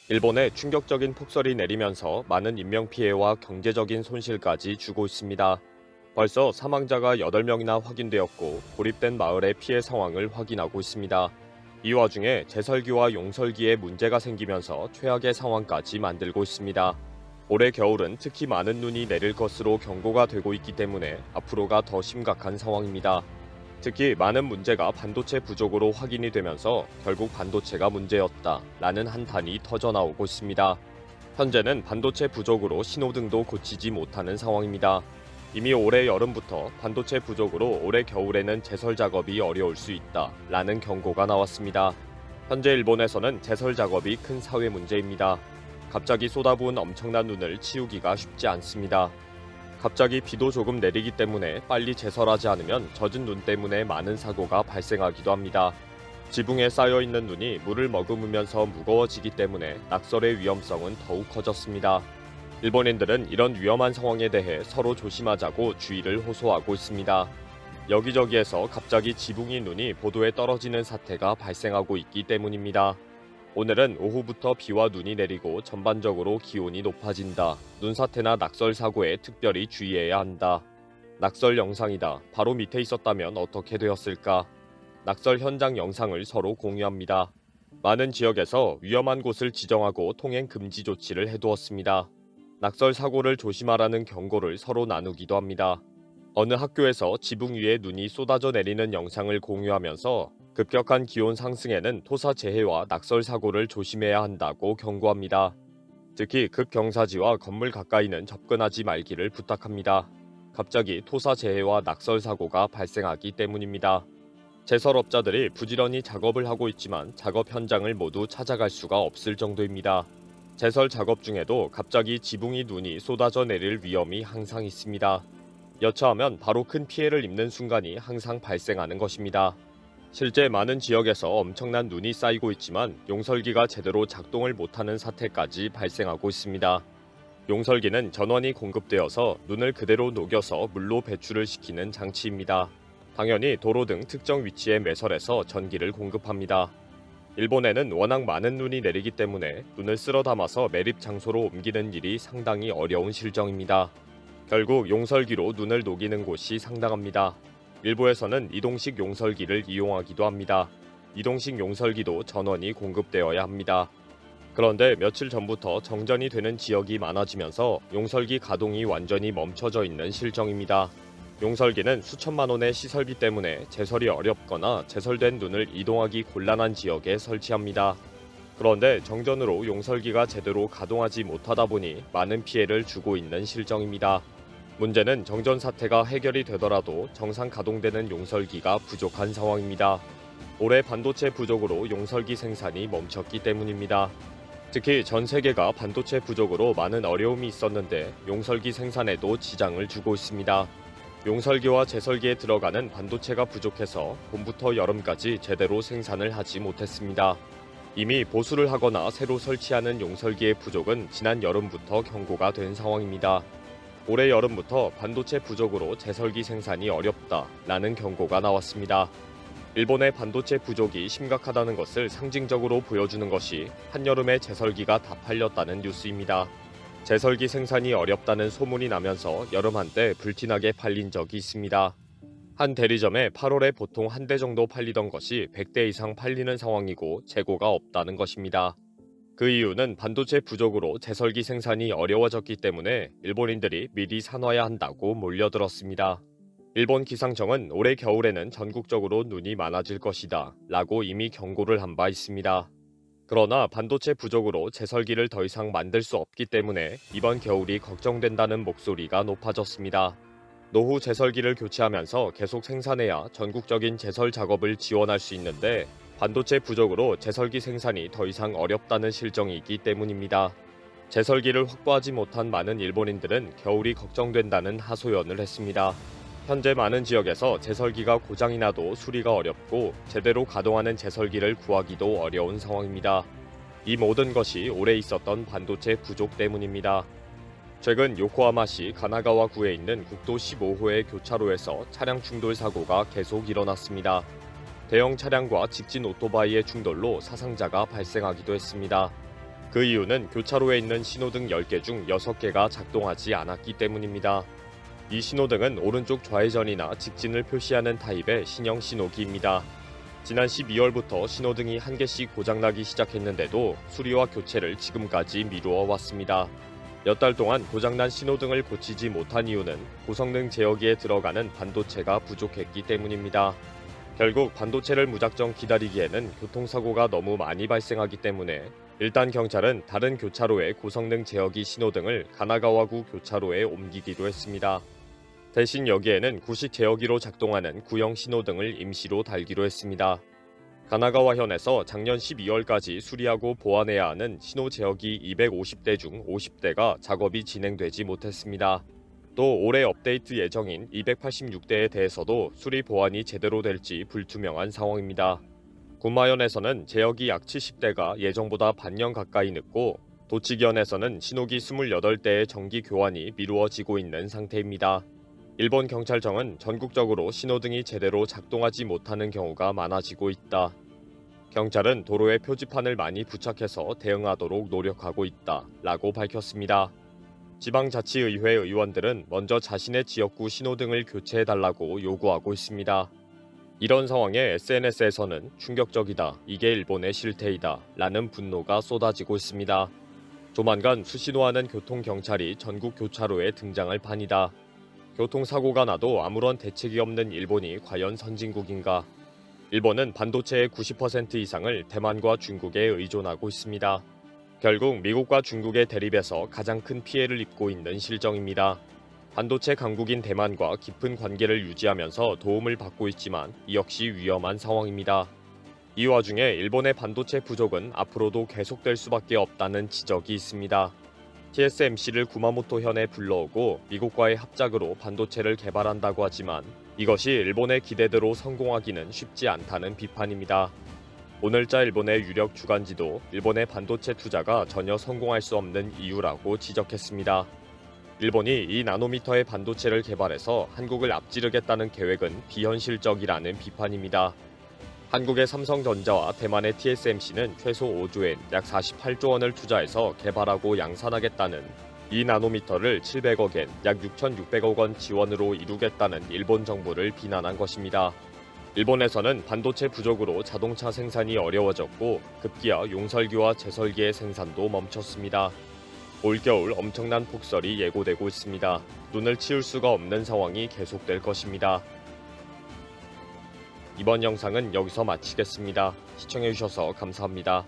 일본에 충격적인 폭설이 내리면서 많은 인명피해와 경제적인 손실까지 주고 있습니다. 벌써 사망자가 8명이나 확인되었고 고립된 마을의 피해 상황을 확인하고 있습니다. 이 와중에 제설기와 용설기에 문제가 생기면서 최악의 상황까지 만들고 있습니다. 올해 겨울은 특히 많은 눈이 내릴 것으로 경고가 되고 있기 때문에 앞으로가 더 심각한 상황입니다. 특히 많은 문제가 반도체 부족으로 확인이 되면서 결국 반도체가 문제였다라는 한탄이 터져나오고 있습니다. 현재는 반도체 부족으로 신호등도 고치지 못하는 상황입니다. 이미 올해 여름부터 반도체 부족으로 올해 겨울에는 제설 작업이 어려울 수 있다라는 경고가 나왔습니다. 현재 일본에서는 제설 작업이 큰 사회 문제입니다. 갑자기 쏟아부은 엄청난 눈을 치우기가 쉽지 않습니다. 갑자기 비도 조금 내리기 때문에 빨리 제설하지 않으면 젖은 눈 때문에 많은 사고가 발생하기도 합니다. 지붕에 쌓여있는 눈이 물을 머금으면서 무거워지기 때문에 낙설의 위험성은 더욱 커졌습니다. 일본인들은 이런 위험한 상황에 대해 서로 조심하자고 주의를 호소하고 있습니다. 여기저기에서 갑자기 지붕이 눈이 보도에 떨어지는 사태가 발생하고 있기 때문입니다. 오늘은 오후부터 비와 눈이 내리고 전반적으로 기온이 높아진다. 눈사태나 낙설 사고에 특별히 주의해야 한다. 낙설 영상이다. 바로 밑에 있었다면 어떻게 되었을까? 낙설 현장 영상을 서로 공유합니다. 많은 지역에서 위험한 곳을 지정하고 통행 금지 조치를 해두었습니다. 낙설 사고를 조심하라는 경고를 서로 나누기도 합니다. 어느 학교에서 지붕 위에 눈이 쏟아져 내리는 영상을 공유하면서 급격한 기온 상승에는 토사 재해와 낙설 사고를 조심해야 한다고 경고합니다. 특히 극경사지와 건물 가까이는 접근하지 말기를 부탁합니다. 갑자기 토사 재해와 낙설 사고가 발생하기 때문입니다. 제설업자들이 부지런히 작업을 하고 있지만 작업 현장을 모두 찾아갈 수가 없을 정도입니다. 제설 작업 중에도 갑자기 지붕이 눈이 쏟아져 내릴 위험이 항상 있습니다. 여차하면 바로 큰 피해를 입는 순간이 항상 발생하는 것입니다. 실제 많은 지역에서 엄청난 눈이 쌓이고 있지만 용설기가 제대로 작동을 못하는 사태까지 발생하고 있습니다. 용설기는 전원이 공급되어서 눈을 그대로 녹여서 물로 배출을 시키는 장치입니다. 당연히 도로 등 특정 위치에 매설해서 전기를 공급합니다. 일본에는 워낙 많은 눈이 내리기 때문에 눈을 쓸어 담아서 매립 장소로 옮기는 일이 상당히 어려운 실정입니다. 결국 용설기로 눈을 녹이는 곳이 상당합니다. 일부에서는 이동식 용설기를 이용하기도 합니다. 이동식 용설기도 전원이 공급되어야 합니다. 그런데 며칠 전부터 정전이 되는 지역이 많아지면서 용설기 가동이 완전히 멈춰져 있는 실정입니다. 용설기는 수천만 원의 시설비 때문에 제설이 어렵거나 제설된 눈을 이동하기 곤란한 지역에 설치합니다. 그런데 정전으로 용설기가 제대로 가동하지 못하다 보니 많은 피해를 주고 있는 실정입니다. 문제는 정전 사태가 해결이 되더라도 정상 가동되는 용설기가 부족한 상황입니다. 올해 반도체 부족으로 용설기 생산이 멈췄기 때문입니다. 특히 전 세계가 반도체 부족으로 많은 어려움이 있었는데 용설기 생산에도 지장을 주고 있습니다. 용설기와 제설기에 들어가는 반도체가 부족해서 봄부터 여름까지 제대로 생산을 하지 못했습니다. 이미 보수를 하거나 새로 설치하는 용설기의 부족은 지난 여름부터 경고가 된 상황입니다. 올해 여름부터 반도체 부족으로 제설기 생산이 어렵다라는 경고가 나왔습니다. 일본의 반도체 부족이 심각하다는 것을 상징적으로 보여주는 것이 한여름에 제설기가 다 팔렸다는 뉴스입니다. 제설기 생산이 어렵다는 소문이 나면서 여름 한때 불티나게 팔린 적이 있습니다. 한 대리점에 8월에 보통 한 대 정도 팔리던 것이 100대 이상 팔리는 상황이고 재고가 없다는 것입니다. 그 이유는 반도체 부족으로 제설기 생산이 어려워졌기 때문에 일본인들이 미리 사놔야 한다고 몰려들었습니다. 일본 기상청은 올해 겨울에는 전국적으로 눈이 많아질 것이다 라고 이미 경고를 한 바 있습니다. 그러나 반도체 부족으로 제설기를 더 이상 만들 수 없기 때문에 이번 겨울이 걱정된다는 목소리가 높아졌습니다. 노후 제설기를 교체하면서 계속 생산해야 전국적인 제설 작업을 지원할 수 있는데 반도체 부족으로 제설기 생산이 더 이상 어렵다는 실정이기 때문입니다. 제설기를 확보하지 못한 많은 일본인들은 겨울이 걱정된다는 하소연을 했습니다. 현재 많은 지역에서 제설기가 고장이 나도 수리가 어렵고 제대로 가동하는 제설기를 구하기도 어려운 상황입니다. 이 모든 것이 올해 있었던 반도체 부족 때문입니다. 최근 요코하마시 가나가와구에 있는 국도 15호의 교차로에서 차량 충돌 사고가 계속 일어났습니다. 대형 차량과 직진 오토바이의 충돌로 사상자가 발생하기도 했습니다. 그 이유는 교차로에 있는 신호등 10개 중 6개가 작동하지 않았기 때문입니다. 이 신호등은 오른쪽 좌회전이나 직진을 표시하는 타입의 신형 신호기입니다. 지난 12월부터 신호등이 한 개씩 고장나기 시작했는데도 수리와 교체를 지금까지 미루어 왔습니다. 몇 달 동안 고장난 신호등을 고치지 못한 이유는 고성능 제어기에 들어가는 반도체가 부족했기 때문입니다. 결국 반도체를 무작정 기다리기에는 교통사고가 너무 많이 발생하기 때문에 일단 경찰은 다른 교차로의 고성능 제어기 신호등을 가나가와구 교차로에 옮기기로 했습니다. 대신 여기에는 구식 제어기로 작동하는 구형 신호등을 임시로 달기로 했습니다. 가나가와현에서 작년 12월까지 수리하고 보완해야 하는 신호 제어기 250대 중 50대가 작업이 진행되지 못했습니다. 또 올해 업데이트 예정인 286대에 대해서도 수리 보완이 제대로 될지 불투명한 상황입니다. 군마현에서는 제어기 약 70대가 예정보다 반년 가까이 늦고 도치기현에서는 신호기 28대의 정기 교환이 미루어지고 있는 상태입니다. 일본 경찰청은 전국적으로 신호등이 제대로 작동하지 못하는 경우가 많아지고 있다. 경찰은 도로에 표지판을 많이 부착해서 대응하도록 노력하고 있다 라고 밝혔습니다. 지방자치의회 의원들은 먼저 자신의 지역구 신호등을 교체해달라고 요구하고 있습니다. 이런 상황에 SNS에서는 충격적이다, 이게 일본의 실태이다 라는 분노가 쏟아지고 있습니다. 조만간 수신호하는 교통경찰이 전국 교차로에 등장할 판이다. 교통사고가 나도 아무런 대책이 없는 일본이 과연 선진국인가? 일본은 반도체의 90% 이상을 대만과 중국에 의존하고 있습니다. 결국 미국과 중국의 대립에서 가장 큰 피해를 입고 있는 실정입니다. 반도체 강국인 대만과 깊은 관계를 유지하면서 도움을 받고 있지만 이 역시 위험한 상황입니다. 이 와중에 일본의 반도체 부족은 앞으로도 계속될 수밖에 없다는 지적이 있습니다. TSMC를 구마모토현에 불러오고 미국과의 합작으로 반도체를 개발한다고 하지만 이것이 일본의 기대대로 성공하기는 쉽지 않다는 비판입니다. 오늘자 일본의 유력 주간지도 일본의 반도체 투자가 전혀 성공할 수 없는 이유라고 지적했습니다. 일본이 2나노미터의 반도체를 개발해서 한국을 앞지르겠다는 계획은 비현실적이라는 비판입니다. 한국의 삼성전자와 대만의 TSMC는 최소 5조엔 약 48조 원을 투자해서 개발하고 양산하겠다는 2나노미터를 700억엔 약 6,600억 원 지원으로 이루겠다는 일본 정부를 비난한 것입니다. 일본에서는 반도체 부족으로 자동차 생산이 어려워졌고 급기야 용설기와 제설기의 생산도 멈췄습니다. 올겨울 엄청난 폭설이 예고되고 있습니다. 눈을 치울 수가 없는 상황이 계속될 것입니다. 이번 영상은 여기서 마치겠습니다. 시청해주셔서 감사합니다.